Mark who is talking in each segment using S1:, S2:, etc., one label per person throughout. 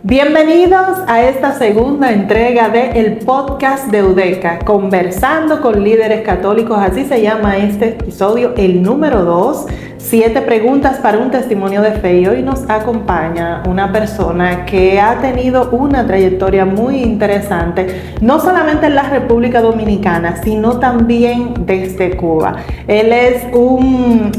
S1: Bienvenidos a esta segunda entrega del podcast de UDECA, conversando con líderes católicos, así se llama este episodio, el número 2, 7 preguntas para un testimonio de fe. Y hoy nos acompaña una persona que ha tenido una trayectoria muy interesante, no solamente en la República Dominicana, sino también desde Cuba. Él es un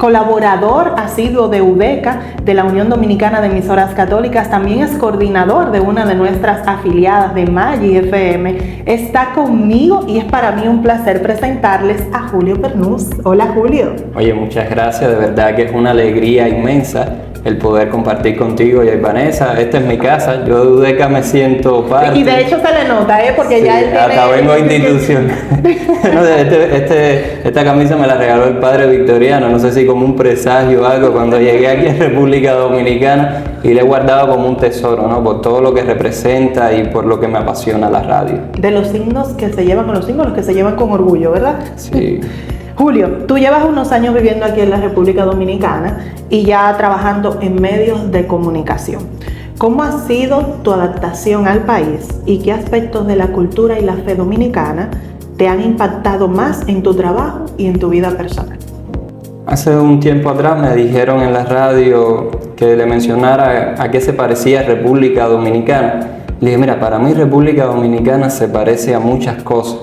S1: colaborador asiduo de UDECA, de la Unión Dominicana de Emisoras Católicas. También es coordinador de una de nuestras afiliadas de Maggi FM. Está conmigo y es para mí un placer presentarles a Julio Pernús. Hola, Julio.
S2: Oye, muchas gracias. De verdad que es una alegría inmensa el poder compartir contigo y Vanessa. Esta es mi casa. Yo de UDECA me siento parte.
S1: Y de hecho se le nota, porque sí, ya él tiene...
S2: Hasta vengo institucional. Esta camisa me la regaló el padre Victoriano. No sé si como un presagio o algo. Cuando llegué aquí a República Dominicana y le he guardado como un tesoro, ¿no? Por todo lo que representa y por lo que me apasiona la radio.
S1: De los signos que se llevan, los símbolos que se llevan con orgullo, ¿verdad?
S2: Sí.
S1: Julio, tú llevas unos años viviendo aquí en la República Dominicana y ya trabajando en medios de comunicación. ¿Cómo ha sido tu adaptación al país y qué aspectos de la cultura y la fe dominicana te han impactado más en tu trabajo y en tu vida personal?
S2: Hace un tiempo atrás me dijeron en la radio que le mencionara a qué se parecía República Dominicana. Le dije, mira, para mí República Dominicana se parece a muchas cosas.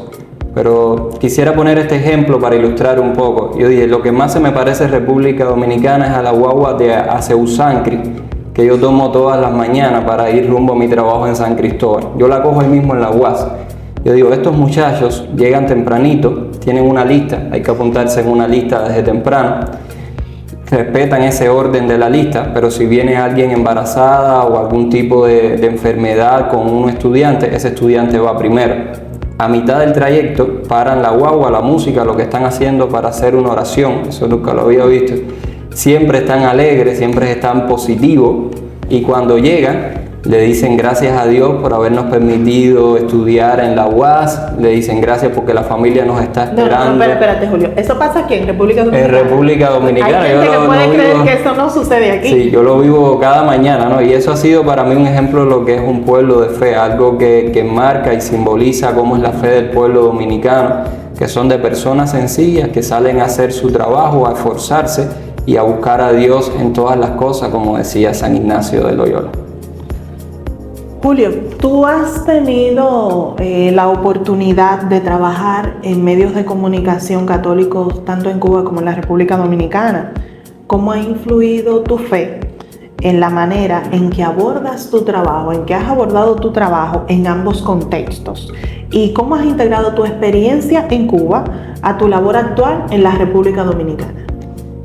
S2: Pero quisiera poner este ejemplo para ilustrar un poco. Yo dije, lo que más se me parece República Dominicana es a la guagua de Aceusancri, que yo tomo todas las mañanas para ir rumbo a mi trabajo en San Cristóbal. Yo la cojo ahí mismo en la UAS. Yo digo, estos muchachos llegan tempranito, tienen una lista, hay que apuntarse en una lista desde temprano, respetan ese orden de la lista, pero si viene alguien embarazada o algún tipo de enfermedad con un estudiante, ese estudiante va primero. A mitad del trayecto paran la guagua, la música, lo que están haciendo para hacer una oración, eso nunca lo había visto. Siempre están alegres, siempre están positivos y cuando llegan le dicen gracias a Dios por habernos permitido estudiar en la UAS, le dicen gracias porque la familia nos está esperando.
S1: No, espérate, Julio, ¿eso pasa aquí en República Dominicana?
S2: En República Dominicana.
S1: Hay gente que puede creer que eso no sucede aquí.
S2: Sí, yo lo vivo cada mañana, ¿no? Y eso ha sido para mí un ejemplo de lo que es un pueblo de fe, algo que marca y simboliza cómo es la fe del pueblo dominicano, que son de personas sencillas que salen a hacer su trabajo, a esforzarse y a buscar a Dios en todas las cosas, como decía San Ignacio de Loyola.
S1: Julio, tú has tenido la oportunidad de trabajar en medios de comunicación católicos tanto en Cuba como en la República Dominicana. ¿Cómo ha influido tu fe en la manera en que abordas tu trabajo, en que has abordado tu trabajo en ambos contextos? ¿Y cómo has integrado tu experiencia en Cuba a tu labor actual en la República Dominicana?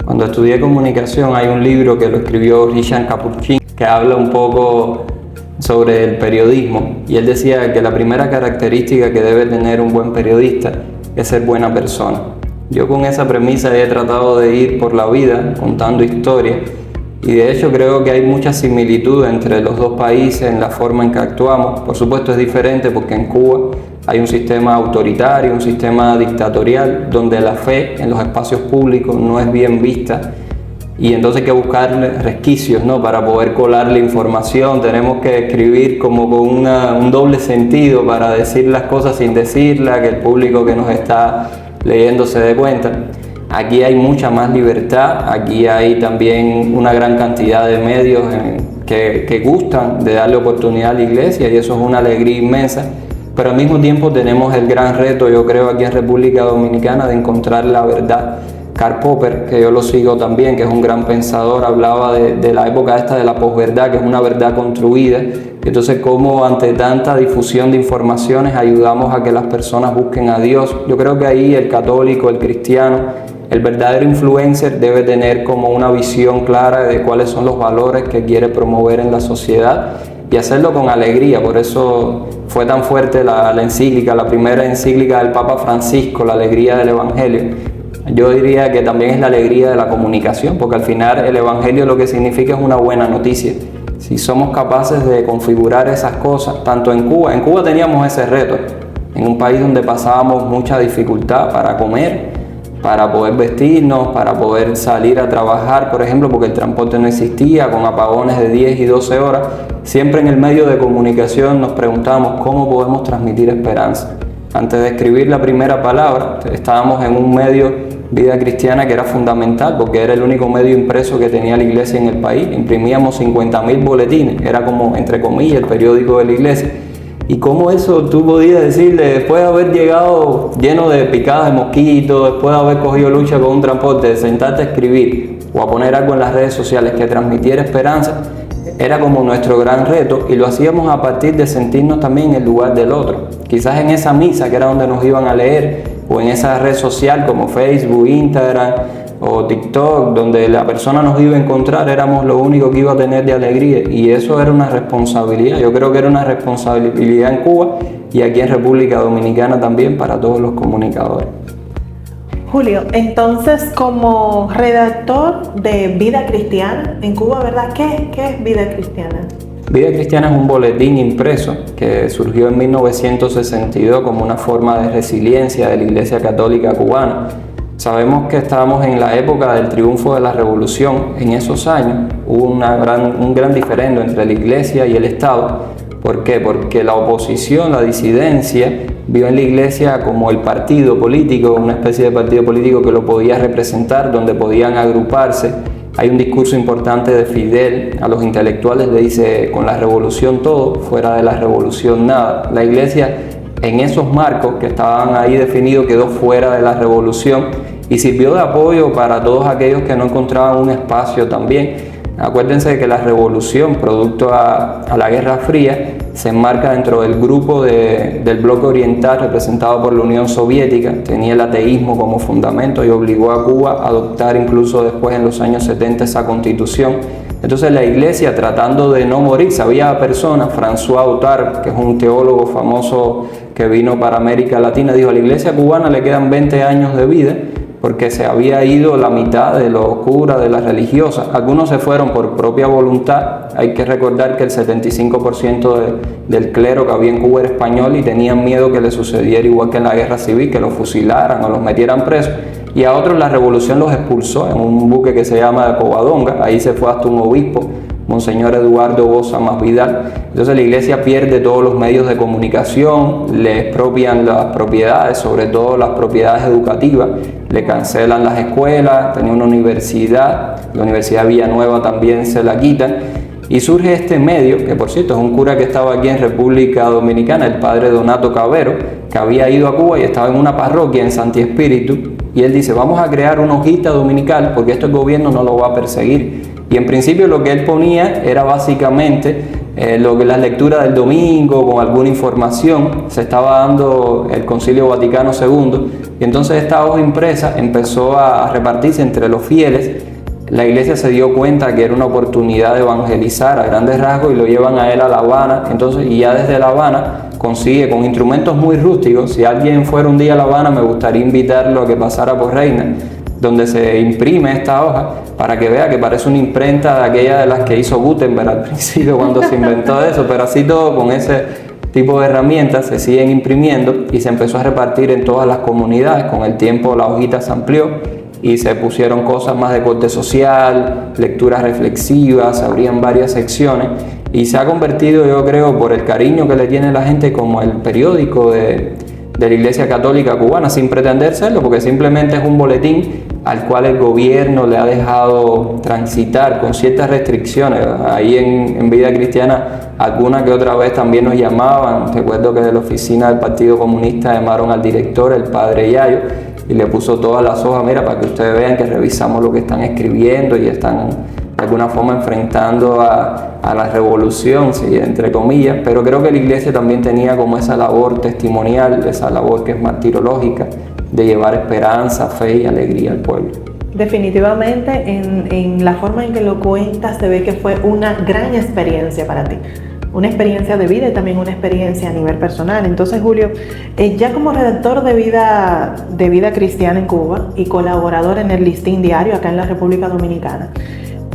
S2: Cuando estudié comunicación hay un libro que lo escribió Richard Capuchin que habla un poco sobre el periodismo y él decía que la primera característica que debe tener un buen periodista es ser buena persona. Yo con esa premisa he tratado de ir por la vida contando historias y de hecho creo que hay mucha similitud entre los dos países en la forma en que actuamos. Por supuesto es diferente porque en Cuba hay un sistema autoritario, un sistema dictatorial donde la fe en los espacios públicos no es bien vista. Y entonces hay que buscar resquicios, ¿no? Para poder colarle información, tenemos que escribir como con un doble sentido para decir las cosas sin decirlas, que el público que nos está leyendo se dé cuenta. Aquí hay mucha más libertad, aquí hay también una gran cantidad de medios que gustan de darle oportunidad a la iglesia y eso es una alegría inmensa. Pero al mismo tiempo tenemos el gran reto, yo creo, aquí en República Dominicana de encontrar la verdad. Karl Popper, que yo lo sigo también, que es un gran pensador, hablaba de la época esta de la posverdad, que es una verdad construida. Entonces, cómo ante tanta difusión de informaciones ayudamos a que las personas busquen a Dios. Yo creo que ahí el católico, el cristiano, el verdadero influencer debe tener como una visión clara de cuáles son los valores que quiere promover en la sociedad y hacerlo con alegría. Por eso fue tan fuerte la encíclica, la primera encíclica del Papa Francisco, la alegría del Evangelio. Yo diría que también es la alegría de la comunicación, porque al final el Evangelio lo que significa es una buena noticia. Si somos capaces de configurar esas cosas, tanto en Cuba teníamos ese reto, en un país donde pasábamos mucha dificultad para comer, para poder vestirnos, para poder salir a trabajar, por ejemplo, porque el transporte no existía, con apagones de 10 y 12 horas. Siempre en el medio de comunicación nos preguntábamos cómo podemos transmitir esperanza. Antes de escribir la primera palabra, estábamos en un medio, Vida Cristiana, que era fundamental porque era el único medio impreso que tenía la iglesia en el país. Imprimíamos 50.000 boletines, era como, entre comillas, el periódico de la iglesia. Y cómo eso tú podías decirle, después de haber llegado lleno de picadas de mosquitos, después de haber cogido lucha con un transporte, de sentarte a escribir o a poner algo en las redes sociales que transmitiera esperanza, era como nuestro gran reto, y lo hacíamos a partir de sentirnos también en el lugar del otro. Quizás en esa misa, que era donde nos iban a leer, o en esa red social como Facebook, Instagram o TikTok, donde la persona nos iba a encontrar, éramos lo único que iba a tener de alegría, y eso era una responsabilidad. Yo creo que era una responsabilidad en Cuba y aquí en República Dominicana también para todos los comunicadores.
S1: Julio, entonces, como redactor de Vida Cristiana en Cuba, ¿verdad? ¿Qué es Vida Cristiana?
S2: Vida Cristiana es un boletín impreso que surgió en 1962 como una forma de resiliencia de la Iglesia Católica cubana. Sabemos que estábamos en la época del triunfo de la Revolución. En esos años hubo un gran diferendo entre la Iglesia y el Estado. ¿Por qué? Porque la oposición, la disidencia, vio en la Iglesia como el partido político, una especie de partido político que lo podía representar, donde podían agruparse. Hay un discurso importante de Fidel a los intelectuales, le dice: con la revolución todo, fuera de la revolución nada. La Iglesia, en esos marcos que estaban ahí definidos, quedó fuera de la revolución y sirvió de apoyo para todos aquellos que no encontraban un espacio también. Acuérdense de que la revolución, producto a la Guerra Fría, se enmarca dentro del grupo del bloque oriental representado por la Unión Soviética. Tenía el ateísmo como fundamento y obligó a Cuba a adoptar incluso después, en los años 70, esa constitución. Entonces la Iglesia, tratando de no morir, había personas, François Autard, que es un teólogo famoso que vino para América Latina, dijo: a la Iglesia cubana le quedan 20 años de vida, porque se había ido la mitad de los curas, de las religiosas. Algunos se fueron por propia voluntad. Hay que recordar que el 75% del clero que había en Cuba era español y tenían miedo que le sucediera igual que en la guerra civil, que los fusilaran o los metieran presos. Y a otros la revolución los expulsó en un buque que se llama Covadonga. Ahí se fue hasta un obispo, Monseñor Eduardo Boza Masvidal. Entonces la Iglesia pierde todos los medios de comunicación, le expropian las propiedades, sobre todo las propiedades educativas, le cancelan las escuelas, tenía una universidad, la Universidad Villanueva también se la quitan, y surge este medio, que por cierto es un cura que estaba aquí en República Dominicana, el padre Donato Cavero, que había ido a Cuba y estaba en una parroquia en Santi Espíritu, y él dice: vamos a crear una hojita dominical porque esto el gobierno no lo va a perseguir. Y en principio lo que él ponía era básicamente lo que las lecturas del domingo, con alguna información. Se estaba dando el Concilio Vaticano II, y entonces esta hoja impresa empezó a repartirse entre los fieles. La Iglesia se dio cuenta que era una oportunidad de evangelizar a grandes rasgos y lo llevan a él a La Habana. Entonces, y ya desde La Habana consigue, con instrumentos muy rústicos, si alguien fuera un día a La Habana, me gustaría invitarlo a que pasara por Reina, donde se imprime esta hoja, para que vea que parece una imprenta de aquella de las que hizo Gutenberg al principio cuando se inventó eso, pero así todo, con ese tipo de herramientas se siguen imprimiendo y se empezó a repartir en todas las comunidades. Con el tiempo la hojita se amplió y se pusieron cosas más de corte social, lecturas reflexivas, se abrían varias secciones y se ha convertido, yo creo, por el cariño que le tiene la gente, como el periódico de la Iglesia Católica Cubana, sin pretender serlo, porque simplemente es un boletín al cual el gobierno le ha dejado transitar con ciertas restricciones. Ahí en Vida Cristiana, alguna que otra vez también nos llamaban. Recuerdo que de la oficina del Partido Comunista llamaron al director, el padre Yayo, y le puso todas las hojas: mira, para que ustedes vean que revisamos lo que están escribiendo y están de alguna forma enfrentando a la revolución, sí, entre comillas. Pero creo que la Iglesia también tenía como esa labor testimonial, esa labor que es martirológica, de llevar esperanza, fe y alegría al pueblo.
S1: Definitivamente, en la forma en que lo cuentas, se ve que fue una gran experiencia para ti. Una experiencia de vida y también una experiencia a nivel personal. Entonces, Julio, ya como redactor de Vida Cristiana en Cuba y colaborador en el Listín Diario acá en la República Dominicana,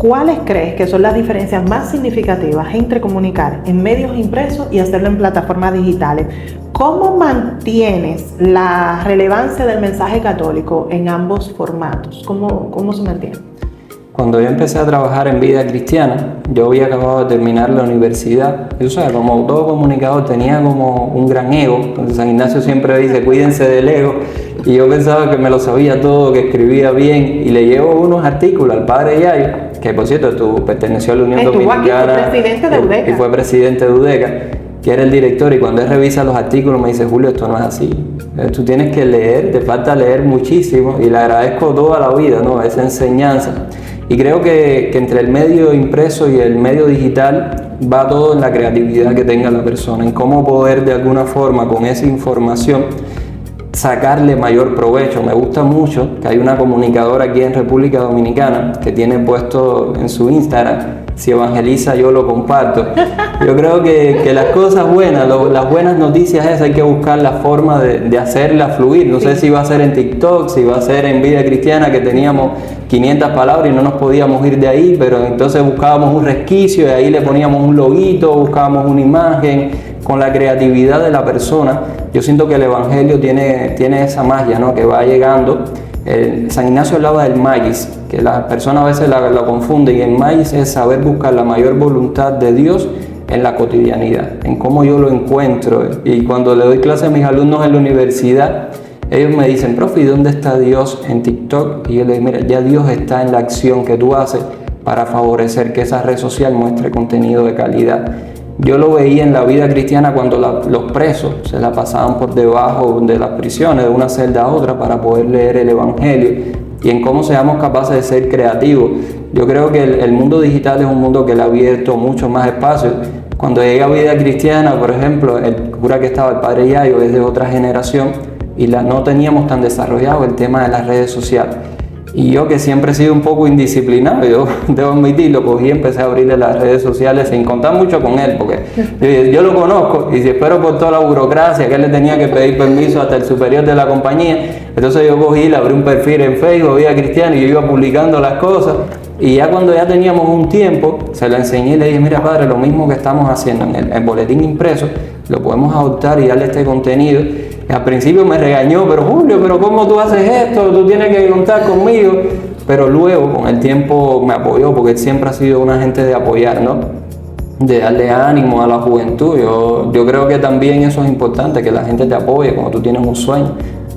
S1: ¿cuáles crees que son las diferencias más significativas entre comunicar en medios impresos y hacerlo en plataformas digitales? ¿Cómo mantienes la relevancia del mensaje católico en ambos formatos? ¿Cómo se mantiene?
S2: Cuando yo empecé a trabajar en Vida Cristiana, yo había acabado de terminar la universidad. Y, o sea, como todo comunicador tenía como un gran ego. Entonces San Ignacio siempre dice, cuídense del ego. Y yo pensaba que me lo sabía todo, que escribía bien. Y le llevo unos artículos al padre Yayo, que por cierto perteneció a la Unión Dominicana.
S1: Aquí, fue presidente de UDECA.
S2: Y fue presidente de UDECA, que era el director. Y cuando él revisa los artículos me dice, Julio, esto no es así. Tú tienes que leer, te falta leer muchísimo. Y le agradezco toda la vida, ¿no?, esa enseñanza. Y creo que entre el medio impreso y el medio digital va todo en la creatividad que tenga la persona, en cómo poder de alguna forma con esa información sacarle mayor provecho. Me gusta mucho que hay una comunicadora aquí en República Dominicana que tiene puesto en su Instagram, si evangeliza yo lo comparto. Yo creo que las cosas buenas, las buenas noticias esas hay que buscar la forma de hacerlas fluir. No sé si va a ser en TikTok, si va a ser en Vida Cristiana, que teníamos 500 palabras y no nos podíamos ir de ahí, pero entonces buscábamos un resquicio y ahí le poníamos un loguito, buscábamos una imagen. Con la creatividad de la persona, yo siento que el Evangelio tiene esa magia, ¿no?, que va llegando. San Ignacio hablaba del magis, que las personas a veces lo confunden, y el magis es saber buscar la mayor voluntad de Dios en la cotidianidad, en cómo yo lo encuentro. Y cuando le doy clase a mis alumnos en la universidad, ellos me dicen, profe, ¿y dónde está Dios en TikTok? Y yo les digo, mira, ya Dios está en la acción que tú haces para favorecer que esa red social muestre contenido de calidad. Yo lo veía en la Vida Cristiana cuando los presos se la pasaban por debajo de las prisiones, de una celda a otra, para poder leer el Evangelio, y en cómo seamos capaces de ser creativos. Yo creo que el mundo digital es un mundo que le ha abierto mucho más espacio. Cuando llegué a Vida Cristiana, por ejemplo, el cura que estaba, el padre Yayo, es de otra generación, y no teníamos tan desarrollado el tema de las redes sociales. Y yo, que siempre he sido un poco indisciplinado, yo debo admitirlo, cogí y empecé a abrirle las redes sociales sin contar mucho con él, porque yo lo conozco, y si espero por toda la burocracia que él le tenía que pedir permiso hasta el superior de la compañía, entonces yo cogí, le abrí un perfil en Facebook, Vida Cristiana, y yo iba publicando las cosas. Y ya cuando ya teníamos un tiempo, se lo enseñé y le dije, mira padre, lo mismo que estamos haciendo en el boletín impreso, lo podemos adoptar y darle este contenido. Y al principio me regañó, pero Julio, pero ¿cómo tú haces esto? Tú tienes que contar conmigo. Pero luego, con el tiempo, me apoyó, porque él siempre ha sido una gente de apoyar, ¿no?, de darle ánimo a la juventud. Yo creo que también eso es importante, que la gente te apoye cuando tú tienes un sueño,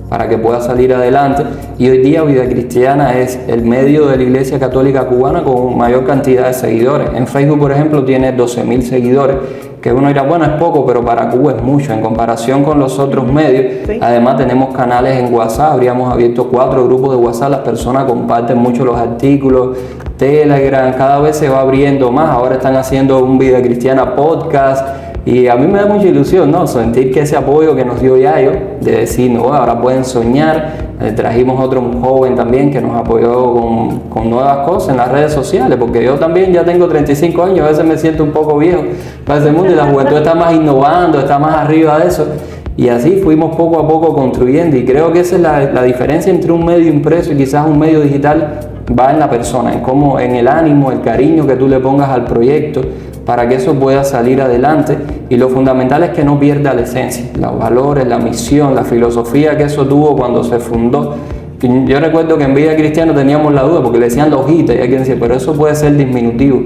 S2: para que puedas salir adelante. Y hoy día Vida Cristiana es el medio de la Iglesia Católica Cubana con mayor cantidad de seguidores. En Facebook, por ejemplo, tiene 12,000 seguidores, que uno dirá, bueno, es poco, pero para Cuba es mucho en comparación con los otros medios. Sí. Además tenemos canales en WhatsApp, habríamos abierto 4 grupos de WhatsApp, las personas comparten mucho los artículos, Telegram, cada vez se va abriendo más. Ahora están haciendo un Vida Cristiana podcast. Y a mí me da mucha ilusión, ¿no?, sentir que ese apoyo que nos dio Yayo, de decir, no, ahora pueden soñar. Trajimos otro joven también que nos apoyó con nuevas cosas en las redes sociales, porque yo también ya tengo 35 años, a veces me siento un poco viejo para ese mundo, y la juventud está más innovando, está más arriba de eso. Y así fuimos poco a poco construyendo, y creo que esa es la diferencia entre un medio impreso y quizás un medio digital. Va en la persona, en el ánimo, el cariño que tú le pongas al proyecto para que eso pueda salir adelante. Y lo fundamental es que no pierda la esencia, los valores, la misión, la filosofía que eso tuvo cuando se fundó. Yo recuerdo que en Vida Cristiana teníamos la duda porque le decían la hojita, y hay quien decía, pero eso puede ser diminutivo.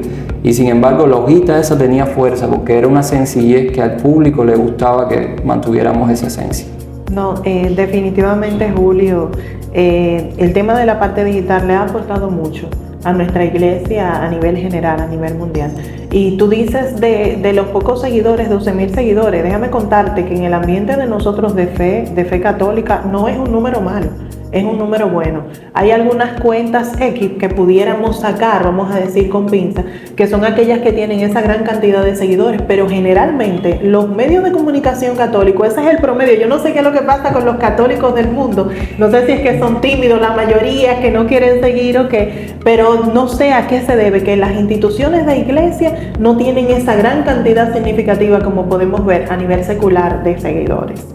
S2: Y sin embargo la hojita esa tenía fuerza, porque era una sencillez que al público le gustaba que mantuviéramos esa esencia.
S1: No, definitivamente, Julio, el tema de la parte digital le ha aportado mucho a nuestra iglesia a nivel general, a nivel mundial. Y tú dices de los pocos seguidores, 12,000 seguidores, déjame contarte que en el ambiente de nosotros de fe católica, no es un número malo, es un número bueno. Hay algunas cuentas X que pudiéramos sacar, vamos a decir con pinza, que son aquellas que tienen esa gran cantidad de seguidores, pero generalmente los medios de comunicación católicos, ese es el promedio. Yo no sé qué es lo que pasa con los católicos del mundo, no sé si es que son tímidos la mayoría, que no quieren seguir o qué, pero no sé a qué se debe, que las instituciones de iglesia no tienen esa gran cantidad significativa como podemos ver a nivel secular de seguidores.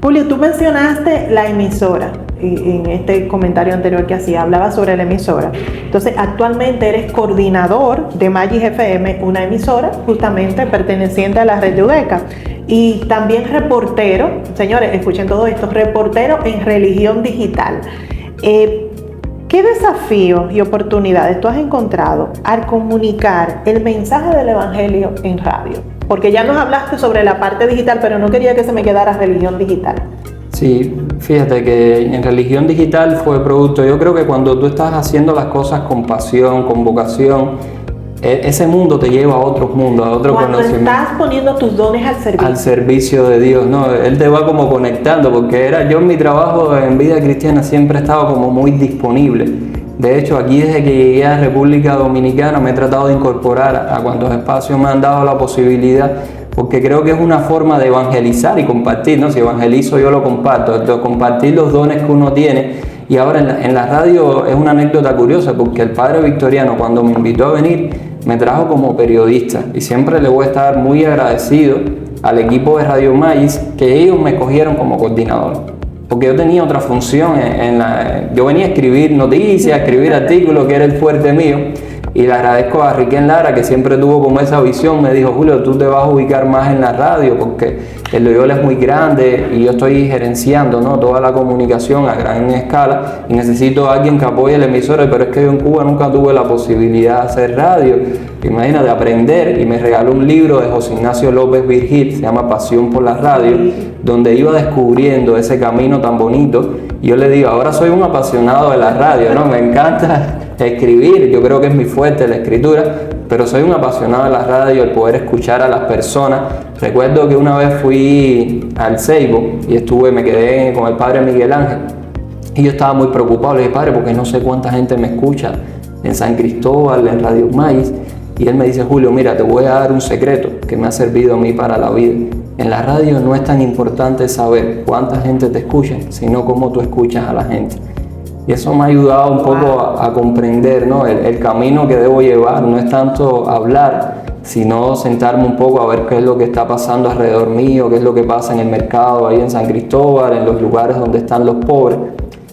S1: Julio, tú mencionaste la emisora en este comentario anterior que hacía, hablaba sobre la emisora. Entonces, actualmente eres coordinador de Magis FM, una emisora justamente perteneciente a la red de UDECA. Y también reportero, señores, escuchen todo esto, reportero en religión digital. ¿Qué desafíos y oportunidades tú has encontrado al comunicar el mensaje del Evangelio en radio? Porque ya nos hablaste sobre la parte digital, pero no quería que se me quedara religión digital.
S2: Sí, fíjate que en religión digital fue producto, yo creo que cuando tú estás haciendo las cosas con pasión, con vocación, ese mundo te lleva a otros mundos, a otro conocimiento.
S1: Cuando estás poniendo tus dones al servicio.
S2: Al servicio de Dios, ¿no? Él te va como conectando, porque yo en mi trabajo en Vida Cristiana siempre he estado como muy disponible. De hecho, aquí desde que llegué a República Dominicana me he tratado de incorporar a cuantos espacios me han dado la posibilidad, porque creo que es una forma de evangelizar y compartir, ¿no? Si evangelizo yo lo comparto, compartir los dones que uno tiene. Y ahora en la radio es una anécdota curiosa, porque el padre Victoriano, cuando me invitó a venir, me trajo como periodista, y siempre le voy a estar muy agradecido al equipo de Radio Magis que ellos me cogieron como coordinador, porque yo tenía otra función yo venía a escribir noticias, a escribir artículos, que era el fuerte mío, y le agradezco a Riquén Lara, que siempre tuvo como esa visión. Me dijo: Julio, tú te vas a ubicar más en la radio, porque el Loyola es muy grande y yo estoy gerenciando, ¿no?, toda la comunicación a gran escala, y necesito a alguien que apoye la emisora, pero es que yo en Cuba nunca tuve la posibilidad de hacer radio, imagínate, de aprender, y me regaló un libro de José Ignacio López Virgil, se llama Pasión por la Radio, donde iba descubriendo ese camino tan bonito. Y yo le digo, ahora soy un apasionado de la radio, ¿no? Me encanta escribir, yo creo que es mi fuerte la escritura, pero soy un apasionado de la radio, el poder escuchar a las personas. Recuerdo que una vez fui al Seibo y me quedé con el padre Miguel Ángel, y yo estaba muy preocupado. Le dije: padre, porque no sé cuánta gente me escucha en San Cristóbal, en Radio Magis. Y él me dice: Julio, mira, te voy a dar un secreto que me ha servido a mí para la vida. En la radio no es tan importante saber cuánta gente te escucha, sino cómo tú escuchas a la gente. Y eso me ha ayudado un poco a comprender, ¿no?, el camino que debo llevar. No es tanto hablar, sino sentarme un poco a ver qué es lo que está pasando alrededor mío, qué es lo que pasa en el mercado ahí en San Cristóbal, en los lugares donde están los pobres.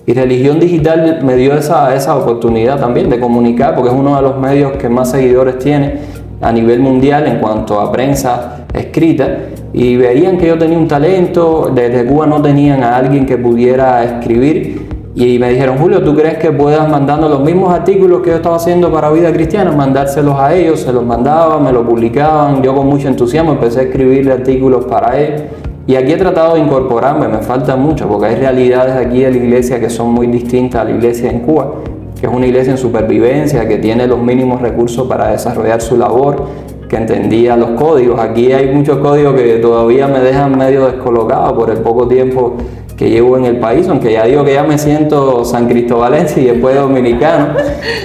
S2: Y Religión Digital me dio esa oportunidad también de comunicar, porque es uno de los medios que más seguidores tiene a nivel mundial en cuanto a prensa escrita, y veían que yo tenía un talento. Desde Cuba no tenían a alguien que pudiera escribir, y me dijeron: Julio, ¿tú crees que puedas, mandando los mismos artículos que yo estaba haciendo para Vida Cristiana, mandárselos a ellos? Se los mandaba, me lo publicaban, yo con mucho entusiasmo empecé a escribirle artículos para ellos. Y aquí he tratado de incorporarme, me falta mucho, porque hay realidades aquí de la iglesia que son muy distintas a la iglesia en Cuba, que es una iglesia en supervivencia, que tiene los mínimos recursos para desarrollar su labor, que entendía los códigos. Aquí hay muchos códigos que todavía me dejan medio descolocado por el poco tiempo que llevo en el país, aunque ya digo que ya me siento san cristobalense y después dominicano,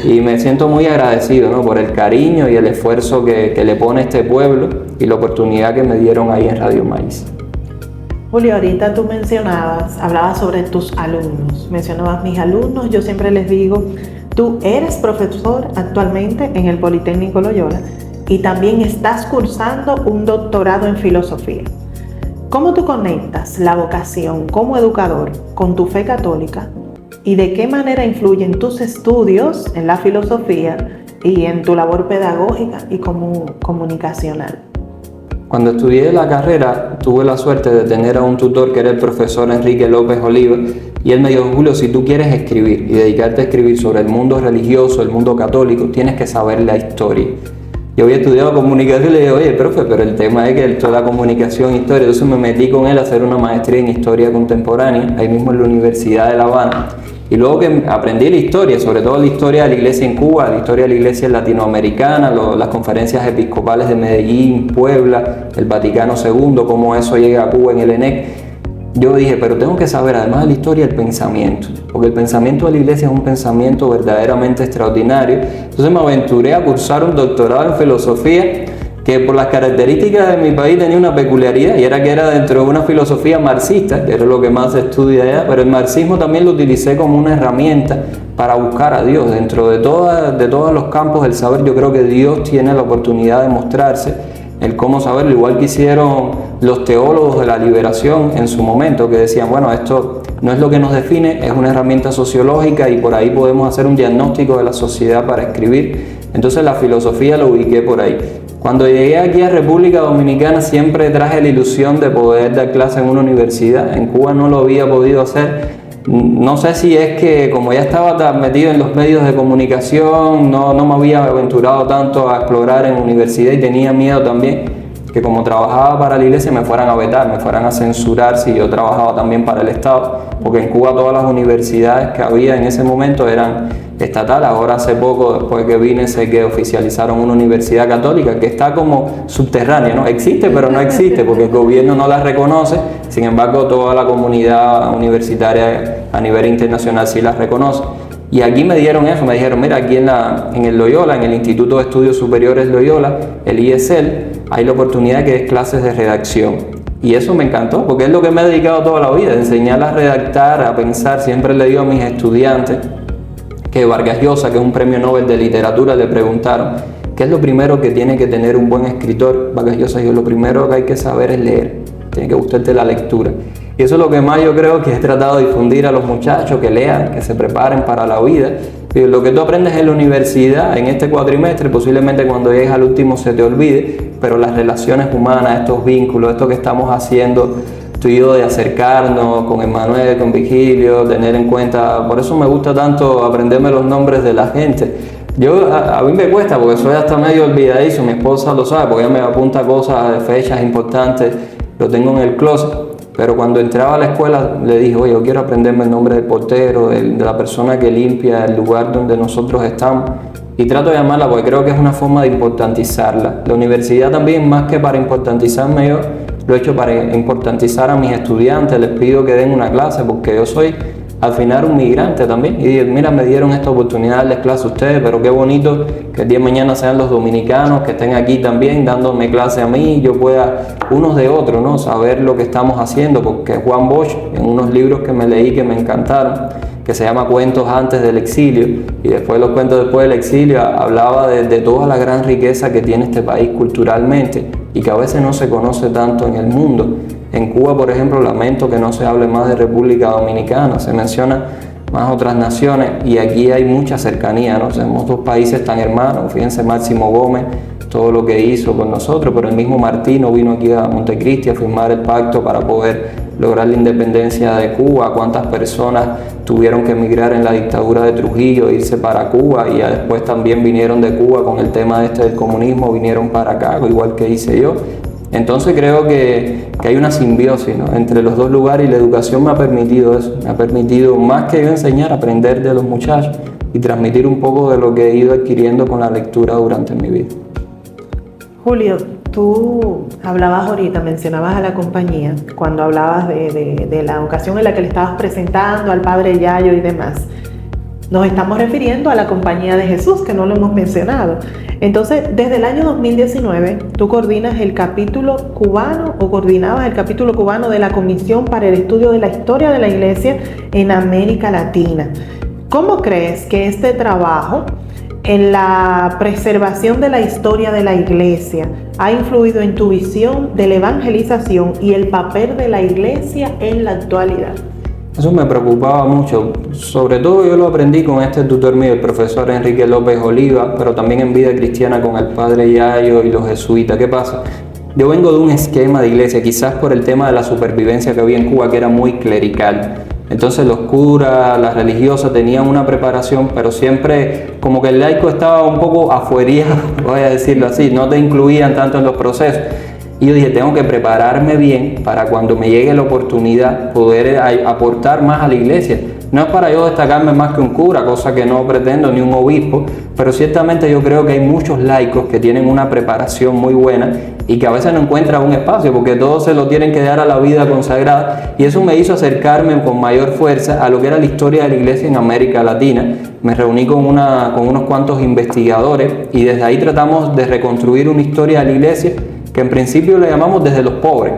S2: y me siento muy agradecido, ¿no?, por el cariño y el esfuerzo que le pone este pueblo y la oportunidad que me dieron ahí en Radio Magis.
S1: Julio, ahorita tú hablabas sobre tus alumnos, mencionabas mis alumnos. Yo siempre les digo, tú eres profesor actualmente en el Politécnico Loyola y también estás cursando un doctorado en filosofía. ¿Cómo tú conectas la vocación como educador con tu fe católica, y de qué manera influyen tus estudios en la filosofía y en tu labor pedagógica y comunicacional?
S2: Cuando estudié la carrera, tuve la suerte de tener a un tutor que era el profesor Enrique López Oliva, y él me dijo: Julio, si tú quieres escribir y dedicarte a escribir sobre el mundo religioso, el mundo católico, tienes que saber la historia. Yo había estudiado comunicación y le dije: oye, profe, pero el tema es que toda la comunicación e historia. Entonces me metí con él a hacer una maestría en historia contemporánea, ahí mismo en la Universidad de La Habana. Y luego que aprendí la historia, sobre todo la historia de la iglesia en Cuba, la historia de la iglesia latinoamericana, las conferencias episcopales de Medellín, Puebla, el Vaticano II, cómo eso llega a Cuba en el ENEC, yo dije: pero tengo que saber, además de la historia, el pensamiento, porque el pensamiento de la iglesia es un pensamiento verdaderamente extraordinario. Entonces me aventuré a cursar un doctorado en filosofía, que por las características de mi país tenía una peculiaridad, y era que era dentro de una filosofía marxista, que era lo que más se estudia allá, pero el marxismo también lo utilicé como una herramienta para buscar a Dios. Dentro de todos los campos del saber, yo creo que Dios tiene la oportunidad de mostrarse, el cómo saberlo, igual que hicieron los teólogos de la liberación en su momento, que decían, bueno, esto no es lo que nos define, es una herramienta sociológica y por ahí podemos hacer un diagnóstico de la sociedad para escribir. Entonces la filosofía lo ubiqué por ahí. Cuando llegué aquí a República Dominicana siempre traje la ilusión de poder dar clase en una universidad. En Cuba no lo había podido hacer. No sé si es que como ya estaba tan metido en los medios de comunicación, no me había aventurado tanto a explorar en universidad y tenía miedo también que como trabajaba para la iglesia me fueran a vetar, me fueran a censurar si yo trabajaba también para el Estado, porque en Cuba todas las universidades que había en ese momento eran estatales. Ahora hace poco, después que vine, sé que oficializaron una universidad católica que está como subterránea, ¿no? Existe pero no existe porque el gobierno no la reconoce, sin embargo toda la comunidad universitaria a nivel internacional sí la reconoce. Y aquí me dieron eso, me dijeron, mira, aquí en el Loyola, en el Instituto de Estudios Superiores Loyola, el IESEL, hay la oportunidad que es clases de redacción. Y eso me encantó, porque es lo que me he dedicado toda la vida, enseñar a redactar, a pensar. Siempre le digo a mis estudiantes que Vargas Llosa, que es un premio Nobel de literatura, le preguntaron, ¿qué es lo primero que tiene que tener un buen escritor? Vargas Llosa dijo, lo primero que hay que saber es leer, tiene que gustarte la lectura. Y eso es lo que más yo creo que he tratado de difundir a los muchachos, que lean, que se preparen para la vida. Y lo que tú aprendes en la universidad, en este cuatrimestre, posiblemente cuando llegues al último se te olvide, pero las relaciones humanas, estos vínculos, esto que estamos haciendo tú y yo de acercarnos con Emmanuel, con Vigilio, tener en cuenta, por eso me gusta tanto aprenderme los nombres de la gente. A mí me cuesta porque soy hasta medio olvidadizo, mi esposa lo sabe porque ella me apunta cosas de fechas importantes, lo tengo en el closet. Pero cuando entraba a la escuela le dije, oye, yo quiero aprenderme el nombre del portero, de la persona que limpia el lugar donde nosotros estamos. Y trato de llamarla porque creo que es una forma de importantizarla. La universidad también, más que para importantizarme yo, lo he hecho para importantizar a mis estudiantes. Les pido que den una clase porque yo soy al final un migrante también. Y mira, me dieron esta oportunidad de darles clase a ustedes, pero qué bonito que el día de mañana sean los dominicanos que estén aquí también dándome clase a mí y yo pueda, unos de otros, ¿no?, saber lo que estamos haciendo, porque Juan Bosch, en unos libros que me leí que me encantaron, que se llama Cuentos antes del exilio y después los cuentos después del exilio, hablaba de toda la gran riqueza que tiene este país culturalmente y que a veces no se conoce tanto en el mundo. En Cuba, por ejemplo, lamento que no se hable más de República Dominicana, se menciona más otras naciones y aquí hay mucha cercanía, ¿no? Somos dos países tan hermanos. Fíjense Máximo Gómez, todo lo que hizo con nosotros, pero el mismo Martino vino aquí a Montecristi a firmar el pacto para poder lograr la independencia de Cuba. Cuántas personas tuvieron que emigrar en la dictadura de Trujillo, irse para Cuba y ya después también vinieron de Cuba con el tema del comunismo, vinieron para acá, igual que hice yo. Entonces creo que hay una simbiosis, ¿no?, entre los dos lugares y la educación me ha permitido eso, me ha permitido más que yo enseñar, aprender de los muchachos y transmitir un poco de lo que he ido adquiriendo con la lectura durante mi vida.
S1: Julio, tú hablabas ahorita, mencionabas a la compañía, cuando hablabas de la ocasión en la que le estabas presentando al padre Yayo y demás. Nos estamos refiriendo a la Compañía de Jesús, que no lo hemos mencionado. Entonces, desde el año 2019, tú coordinas el capítulo cubano o coordinabas el capítulo cubano de la Comisión para el Estudio de la Historia de la Iglesia en América Latina. ¿Cómo crees que este trabajo en la preservación de la historia de la Iglesia ha influido en tu visión de la evangelización y el papel de la Iglesia en la actualidad?
S2: Eso me preocupaba mucho, sobre todo yo lo aprendí con este tutor mío, el profesor Enrique López Oliva, pero también en vida cristiana con el padre Yayo y los jesuitas. ¿Qué pasa? Yo vengo de un esquema de iglesia, quizás por el tema de la supervivencia que había en Cuba, que era muy clerical. Entonces los curas, las religiosas tenían una preparación, pero siempre como que el laico estaba un poco afuera, voy a decirlo así, no te incluían tanto en los procesos. Y yo dije, tengo que prepararme bien para cuando me llegue la oportunidad poder aportar más a la iglesia. No es para yo destacarme más que un cura, cosa que no pretendo, ni un obispo, pero ciertamente yo creo que hay muchos laicos que tienen una preparación muy buena y que a veces no encuentran un espacio porque todos se lo tienen que dar a la vida consagrada, y eso me hizo acercarme con mayor fuerza a lo que era la historia de la iglesia en América Latina. Me reuní con unos cuantos investigadores y desde ahí tratamos de reconstruir una historia de la iglesia que en principio le llamamos desde los pobres,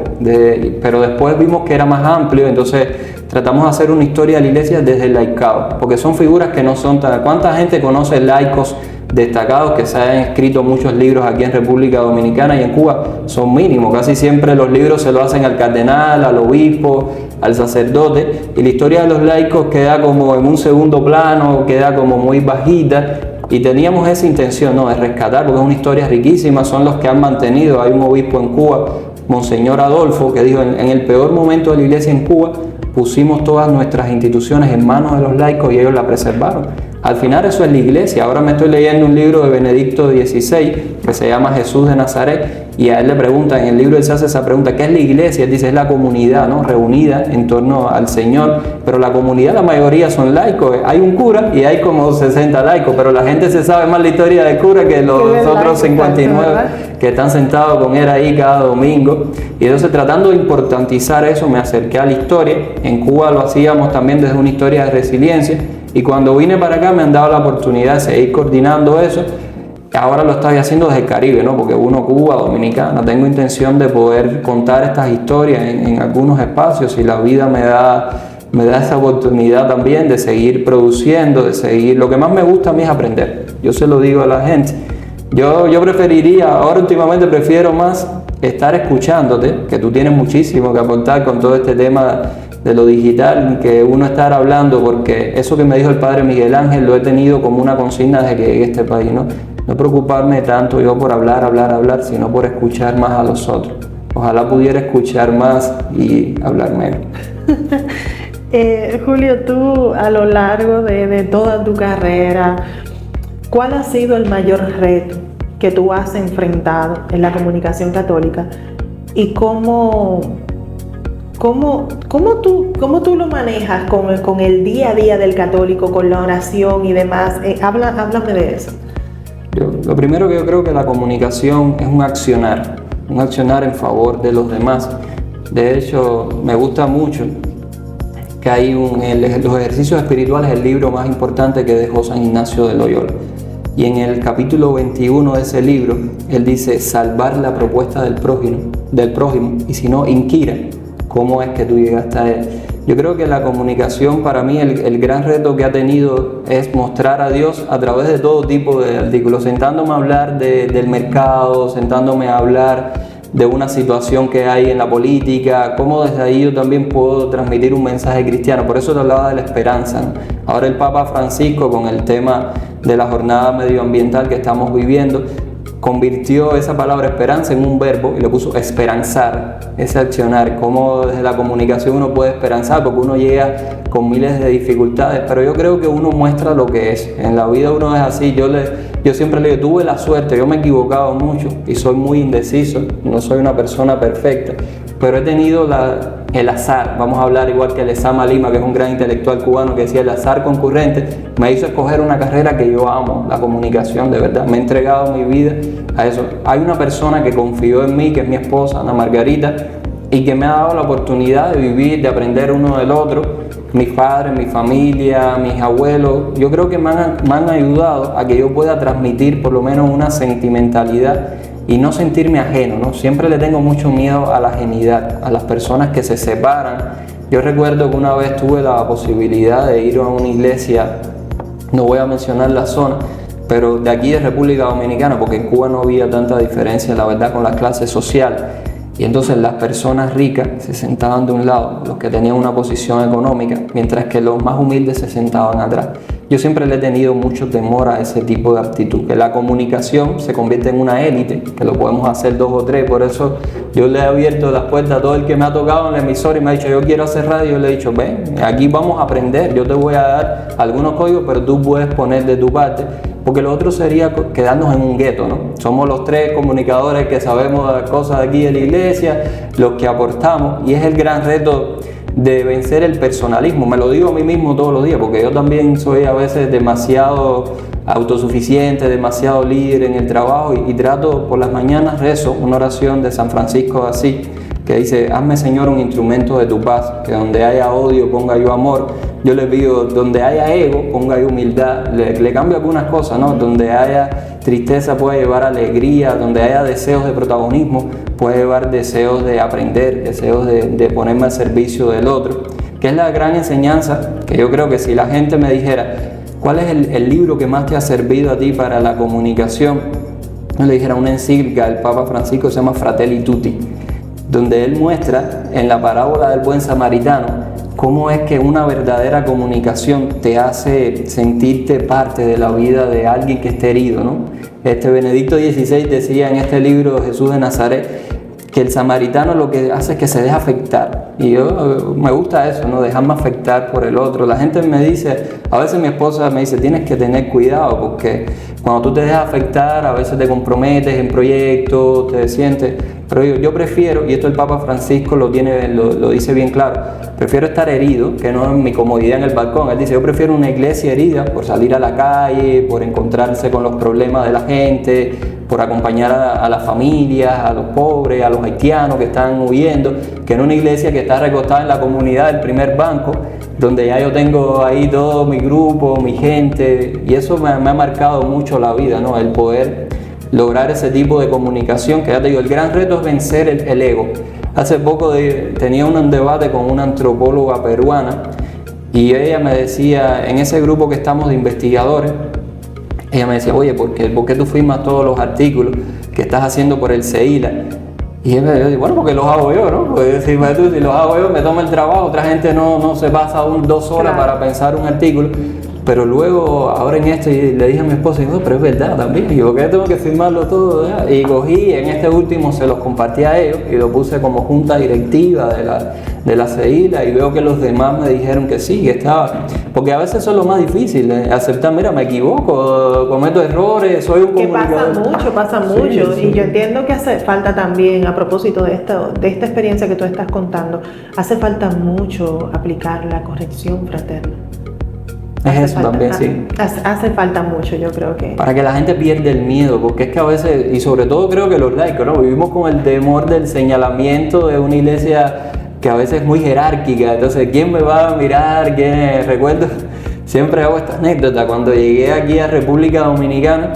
S2: pero después vimos que era más amplio, entonces tratamos de hacer una historia de la iglesia desde el laicado, porque son figuras que no son tan... ¿Cuánta gente conoce laicos destacados, que se han escrito muchos libros aquí en República Dominicana y en Cuba, son mínimos. Casi siempre los libros se lo hacen al cardenal, al obispo, al sacerdote, y la historia de los laicos queda como en un segundo plano, queda como muy bajita. Y teníamos esa intención, ¿no?, de rescatar, porque es una historia riquísima, son los que han mantenido. Hay un obispo en Cuba, Monseñor Adolfo, que dijo: en el peor momento de la iglesia en Cuba, pusimos todas nuestras instituciones en manos de los laicos y ellos la preservaron. Al final eso es la iglesia. Ahora me estoy leyendo un libro de Benedicto XVI que se llama Jesús de Nazaret, y a él le preguntan, en el libro él se hace esa pregunta: ¿qué es la iglesia? Él dice: es la comunidad, ¿no?, reunida en torno al Señor. Pero la comunidad, la mayoría son laicos. Hay un cura y hay como 60 laicos, pero la gente se sabe más la historia del cura que los otros 59 que están sentados con él ahí cada domingo. Y entonces, tratando de importantizar eso, me acerqué a la historia. En Cuba lo hacíamos también desde una historia de resiliencia, y cuando vine para acá me han dado la oportunidad de seguir coordinando eso. Ahora lo estoy haciendo desde el Caribe, ¿no?, porque uno, Cuba, Dominicana, tengo intención de poder contar estas historias en algunos espacios, y la vida me da esa oportunidad también de seguir produciendo, de seguir. Lo que más me gusta a mí es aprender. Yo se lo digo a la gente. Yo preferiría, ahora últimamente prefiero más estar escuchándote, que tú tienes muchísimo que aportar con todo este tema de lo digital, que uno estar hablando, porque eso que me dijo el padre Miguel Ángel lo he tenido como una consigna desde que llegué a este país, ¿no? No preocuparme tanto yo por hablar, sino por escuchar más a los otros. Ojalá pudiera escuchar más y hablar menos.
S1: Julio, tú a lo largo de toda tu carrera, ¿cuál ha sido el mayor reto que tú has enfrentado en la comunicación católica? ¿Y cómo tú lo manejas con el día a día del católico, con la oración y demás? Háblame de eso.
S2: Lo primero que yo creo que la comunicación es un accionar en favor de los demás. De hecho, me gusta mucho que hay los ejercicios espirituales, el libro más importante que dejó San Ignacio de Loyola. Y en el capítulo 21 de ese libro, él dice: salvar la propuesta del prójimo, y si no, inquira cómo es que tú llegaste a él. Yo creo que la comunicación, para mí, el gran reto que ha tenido es mostrar a Dios a través de todo tipo de artículos, sentándome a hablar del mercado, sentándome a hablar de una situación que hay en la política, cómo desde ahí yo también puedo transmitir un mensaje cristiano. Por eso te hablaba de la esperanza, ¿no? Ahora el Papa Francisco, con el tema de la jornada medioambiental que estamos viviendo, convirtió esa palabra esperanza en un verbo y le puso esperanzar, ese accionar. Cómo desde la comunicación uno puede esperanzar, porque uno llega con miles de dificultades, pero yo creo que uno muestra lo que es. En la vida uno es así. Yo siempre le digo, tuve la suerte, yo me he equivocado mucho y soy muy indeciso, no soy una persona perfecta, pero he tenido el azar. Vamos a hablar igual que Lezama Lima, que es un gran intelectual cubano, que decía: el azar concurrente me hizo escoger una carrera que yo amo, la comunicación. De verdad, me he entregado mi vida a eso. Hay una persona que confió en mí, que es mi esposa, Ana Margarita, y que me ha dado la oportunidad de vivir, de aprender uno del otro. Mis padres, mi familia, mis abuelos, yo creo que me han ayudado a que yo pueda transmitir por lo menos una sentimentalidad y no sentirme ajeno, ¿no? Siempre le tengo mucho miedo a la ajenidad, a las personas que se separan. Yo recuerdo que una vez tuve la posibilidad de ir a una iglesia, no voy a mencionar la zona, pero de aquí de República Dominicana, porque en Cuba no había tanta diferencia, la verdad, con las clases sociales. Y entonces las personas ricas se sentaban de un lado, los que tenían una posición económica, mientras que los más humildes se sentaban atrás. Yo siempre le he tenido mucho temor a ese tipo de actitud, que la comunicación se convierte en una élite, que lo podemos hacer 2 o 3, por eso yo le he abierto las puertas a todo el que me ha tocado en la emisora y me ha dicho: yo quiero hacer radio. Yo le he dicho: ven, aquí vamos a aprender, yo te voy a dar algunos códigos, pero tú puedes poner de tu parte, porque lo otro sería quedarnos en un gueto, ¿no? Somos los 3 comunicadores que sabemos las cosas de aquí de la iglesia, los que aportamos, y es el gran reto de vencer el personalismo. Me lo digo a mí mismo todos los días, porque yo también soy a veces demasiado autosuficiente, demasiado líder en el trabajo, y trato por las mañanas, rezo una oración de San Francisco de Asís que dice: hazme, Señor, un instrumento de tu paz, que donde haya odio ponga yo amor. Yo le pido: donde haya ego ponga yo humildad. Le cambio algunas cosas, ¿no? Donde haya tristeza puede llevar alegría, donde haya deseos de protagonismo puede llevar deseos de aprender, deseos de ponerme al servicio del otro, que es la gran enseñanza. Que yo creo que si la gente me dijera ¿cuál es el libro que más te ha servido a ti para la comunicación? Yo le dijera una encíclica del Papa Francisco, se llama Fratelli Tutti, donde él muestra en la parábola del buen samaritano cómo es que una verdadera comunicación te hace sentirte parte de la vida de alguien que esté herido, ¿no? Benedicto XVI decía en este libro, Jesús de Nazaret, que el samaritano lo que hace es que se deja afectar. Y yo me gusta eso, ¿no? Dejarme afectar por el otro. La gente me dice, a veces mi esposa me dice, tienes que tener cuidado porque cuando tú te dejas afectar, a veces te comprometes en proyectos, te sientes. Pero yo prefiero, y esto el Papa Francisco lo dice bien claro, prefiero estar herido que no en mi comodidad en el balcón. Él dice, yo prefiero una iglesia herida por salir a la calle, por encontrarse con los problemas de la gente, por acompañar a las familias, a los pobres, a los haitianos que están huyendo, que en una iglesia que está recostada en la comunidad del primer banco, donde ya yo tengo ahí todo mi grupo, mi gente, y eso me ha marcado mucho la vida, ¿no? El poder lograr ese tipo de comunicación, que ya te digo, el gran reto es vencer el ego. Hace poco tenía un debate con una antropóloga peruana y ella me decía, en ese grupo que estamos de investigadores, ella me decía, oye, ¿por qué tú firmas todos los artículos que estás haciendo por el CEILA? Y yo digo, bueno, porque los hago yo, ¿no? Porque si los hago yo, me tomo el trabajo, otra gente no se pasa 2 horas para pensar un artículo. Pero luego, ahora en esto, le dije a mi esposa, digo, pero es verdad también, y ¿por qué tengo que firmarlo todo? ¿Ya? Y cogí, en este último se los compartí a ellos y lo puse como junta directiva de la CEILA, y veo que los demás me dijeron que sí, que estaba. Porque a veces eso es lo más difícil, aceptar, mira, me equivoco, cometo errores, soy un comunicador.
S1: Pasa mucho. Sí. Y yo entiendo que hace falta también, a propósito de esta experiencia que tú estás contando, hace falta mucho aplicar la corrección fraterna.
S2: Es eso también, sí.
S1: Hace falta mucho, yo creo que.
S2: Para que la gente pierda el miedo, porque es que a veces, y sobre todo creo que los laicos, ¿no? Vivimos con el temor del señalamiento de una iglesia que a veces es muy jerárquica. Entonces, ¿quién me va a mirar? Recuerdo, siempre hago esta anécdota. Cuando llegué aquí a República Dominicana,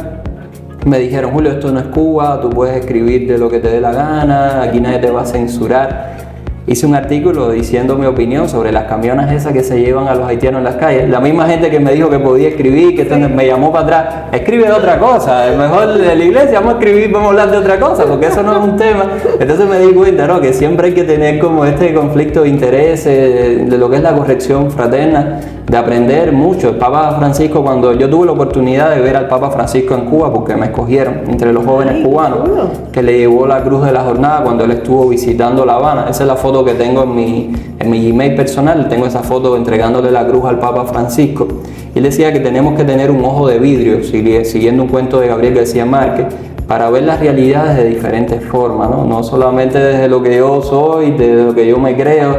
S2: me dijeron, Julio, esto no es Cuba, tú puedes escribir de lo que te dé la gana, aquí nadie te va a censurar. Hice un artículo diciendo mi opinión sobre las camionas esas que se llevan a los haitianos en las calles. La misma gente que me dijo que podía escribir, que me llamó para atrás, escribe de otra cosa, mejor de la iglesia vamos a escribir, vamos a hablar de otra cosa, porque eso no es un tema. Entonces me di cuenta, ¿no?, que siempre hay que tener como este conflicto de intereses, de lo que es la corrección fraterna, de aprender mucho. El Papa Francisco, cuando yo tuve la oportunidad de ver al Papa Francisco en Cuba, porque me escogieron entre los jóvenes cubanos, que le llevó la Cruz de la Jornada cuando él estuvo visitando La Habana. Esa es la foto que tengo en mi Gmail personal, tengo esa foto entregándole la cruz al Papa Francisco. Y él decía que tenemos que tener un ojo de vidrio, siguiendo un cuento de Gabriel García Márquez, para ver las realidades de diferentes formas, no solamente desde lo que yo soy, desde lo que yo me creo.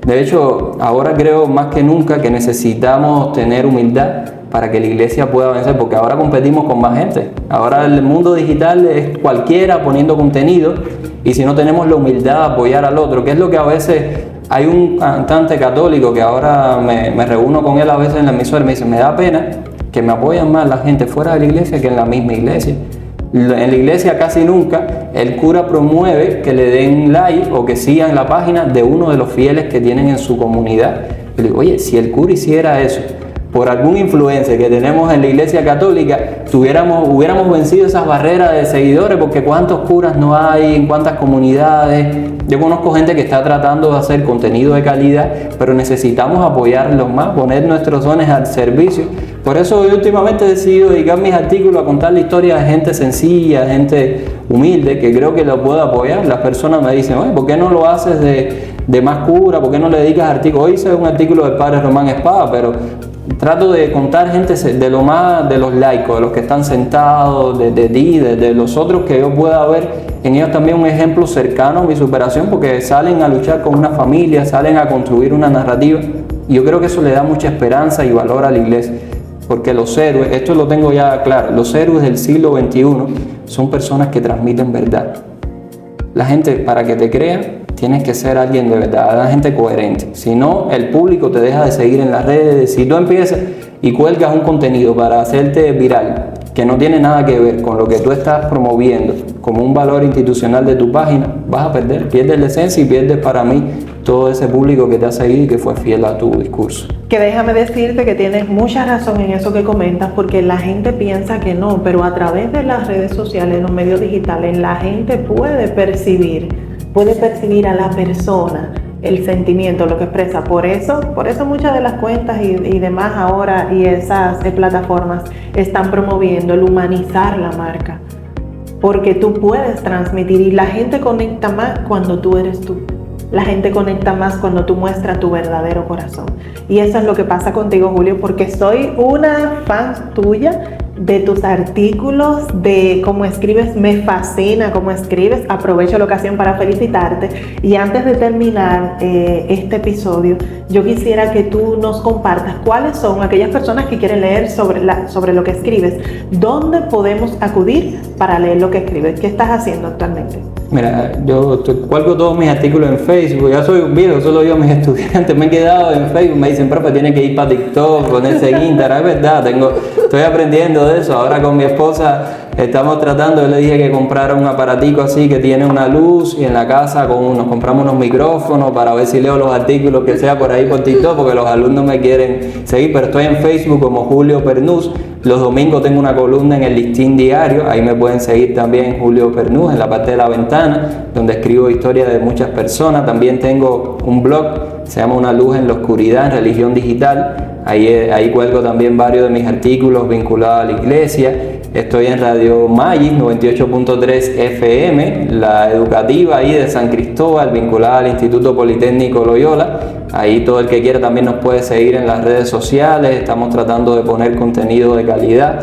S2: De hecho, ahora creo más que nunca que necesitamos tener humildad para que la iglesia pueda vencer, porque ahora competimos con más gente. Ahora el mundo digital es cualquiera poniendo contenido, y si no tenemos la humildad de apoyar al otro, que es lo que a veces hay un cantante católico que ahora me reúno con él a veces en la emisora y me dice, me da pena que me apoyan más la gente fuera de la iglesia que en la misma iglesia. En la iglesia casi nunca el cura promueve que le den like o que sigan la página de uno de los fieles que tienen en su comunidad. Yo le digo, oye, si el cura hiciera eso por algún influencer que tenemos en la iglesia católica, hubiéramos vencido esas barreras de seguidores, porque cuántos curas no hay, en cuántas comunidades. Yo conozco gente que está tratando de hacer contenido de calidad, pero necesitamos apoyarlos más, poner nuestros dones al servicio. Por eso yo últimamente he decidido dedicar mis artículos a contar la historia de gente sencilla, gente humilde, que creo que lo puedo apoyar. Las personas me dicen, oye, ¿por qué no lo haces de más cura? ¿Por qué no le dedicas artículos? Hoy hice un artículo del padre Román Espada, pero trato de contar gente de lo más de los laicos, de los que están sentados, de ti, de los otros, que yo pueda ver en ellos también un ejemplo cercano a mi superación, porque salen a luchar con una familia, salen a construir una narrativa, y yo creo que eso le da mucha esperanza y valor a la iglesia, porque los héroes, esto lo tengo ya claro, los héroes del siglo XXI son personas que transmiten verdad. La gente, para que te crea, tienes que ser alguien de verdad, una gente coherente. Si no, el público te deja de seguir en las redes. Si tú empiezas y cuelgas un contenido para hacerte viral, que no tiene nada que ver con lo que tú estás promoviendo como un valor institucional de tu página, vas a pierdes la esencia y pierdes, para mí, todo ese público que te ha seguido y que fue fiel a tu discurso.
S1: Que déjame decirte que tienes mucha razón en eso que comentas, porque la gente piensa que no, pero a través de las redes sociales, los medios digitales, la gente puede percibir a la persona, el sentimiento, lo que expresa. Por eso muchas de las cuentas y demás ahora y esas plataformas están promoviendo el humanizar la marca, porque tú puedes transmitir y la gente conecta más cuando tú eres tú. La gente conecta más cuando tú muestras tu verdadero corazón. Y eso es lo que pasa contigo, Julio, porque soy una fan tuya, de tus artículos, de cómo escribes. Me fascina cómo escribes. Aprovecho la ocasión para felicitarte. Y antes de terminar este episodio, yo quisiera que tú nos compartas cuáles son aquellas personas que quieren leer sobre lo que escribes. ¿Dónde podemos acudir para leer lo que escribes? ¿Qué estás haciendo actualmente?
S2: Mira, yo cuelgo todos mis artículos en Facebook. Ya soy un viejo, solo yo a mis estudiantes me he quedado en Facebook. Me dicen, profe, tienes que ir para TikTok, ponerse en Instagram. Es verdad, estoy aprendiendo de eso. Ahora con mi esposa estamos tratando, yo le dije que comprara un aparatico así que tiene una luz, y en la casa nos compramos unos micrófonos para ver si leo los artículos que sea por ahí por TikTok, porque los alumnos me quieren seguir. Pero estoy en Facebook como Julio Pernús. Los domingos tengo una columna en el Listín Diario, ahí me pueden seguir también, Julio Pernús, en la parte de la ventana, donde escribo historias de muchas personas. También tengo un blog, se llama Una luz en la oscuridad, en religión digital. Ahí cuelgo también varios de mis artículos vinculados a la iglesia. Estoy en Radio Magis 98.3 FM, la educativa ahí de San Cristóbal, vinculada al Instituto Politécnico Loyola. Ahí todo el que quiera también nos puede seguir en las redes sociales. Estamos tratando de poner contenido de calidad.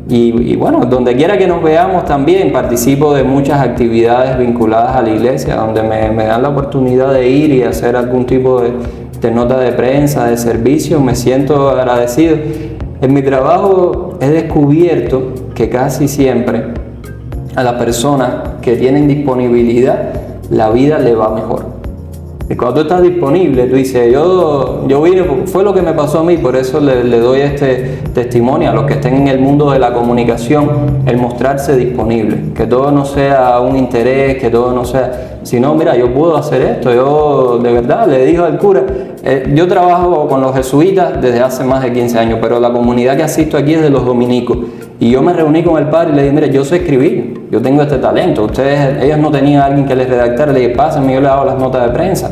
S2: Y bueno, donde quiera que nos veamos también participo de muchas actividades vinculadas a la iglesia, donde me dan la oportunidad de ir y hacer algún tipo de nota de prensa, de servicio. Me siento agradecido. En mi trabajo he descubierto que casi siempre a las personas que tienen disponibilidad, la vida le va mejor. Y cuando tú estás disponible, tú dices, yo vine, fue lo que me pasó a mí, por eso le doy este testimonio a los que estén en el mundo de la comunicación, el mostrarse disponible, que todo no sea un interés, que todo no sea, sino, mira, yo puedo hacer esto. Yo de verdad le dije al cura, yo trabajo con los jesuitas desde hace más de 15 años, pero la comunidad que asisto aquí es de los dominicos. Y yo me reuní con el padre y le dije, mire, yo sé escribir, yo tengo este talento. Ellos no tenían a alguien que les redactara. Le dije, pásenme, yo le hago las notas de prensa.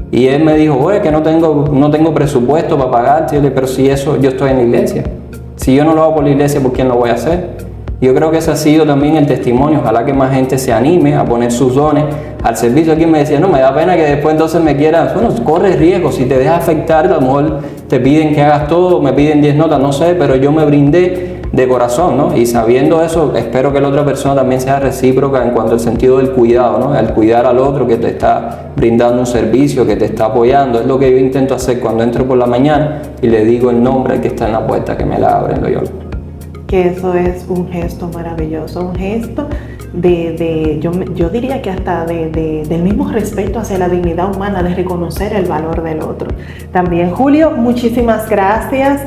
S2: Y él me dijo, oye, que no tengo presupuesto para pagarte. Yo le dije, pero si eso, yo estoy en la iglesia. Si yo no lo hago por la iglesia, ¿por quién lo voy a hacer? Yo creo que ese ha sido también el testimonio. Ojalá que más gente se anime a poner sus dones al servicio. Aquí me decía, no, me da pena que después entonces me quieran. Bueno, corres riesgo. Si te dejas afectar, a lo mejor te piden que hagas todo, me piden 10 notas, no sé, pero yo me brindé de corazón, ¿no? Y sabiendo eso, espero que la otra persona también sea recíproca en cuanto al sentido del cuidado, ¿no? Al cuidar al otro que te está brindando un servicio, que te está apoyando. Es lo que yo intento hacer cuando entro por la mañana y le digo el nombre al que está en la puerta, que me la abre en Loyola.
S1: Que eso es un gesto maravilloso, un gesto yo diría que hasta del mismo respeto hacia la dignidad humana, de reconocer el valor del otro. También, Julio, muchísimas gracias.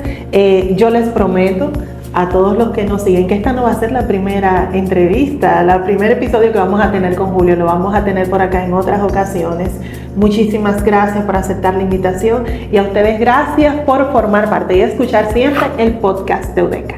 S1: Yo les prometo a todos los que nos siguen que esta no va a ser la primera entrevista, el primer episodio que vamos a tener con Julio, lo vamos a tener por acá en otras ocasiones. Muchísimas gracias por aceptar la invitación y a ustedes gracias por formar parte y escuchar siempre el podcast de Udeka.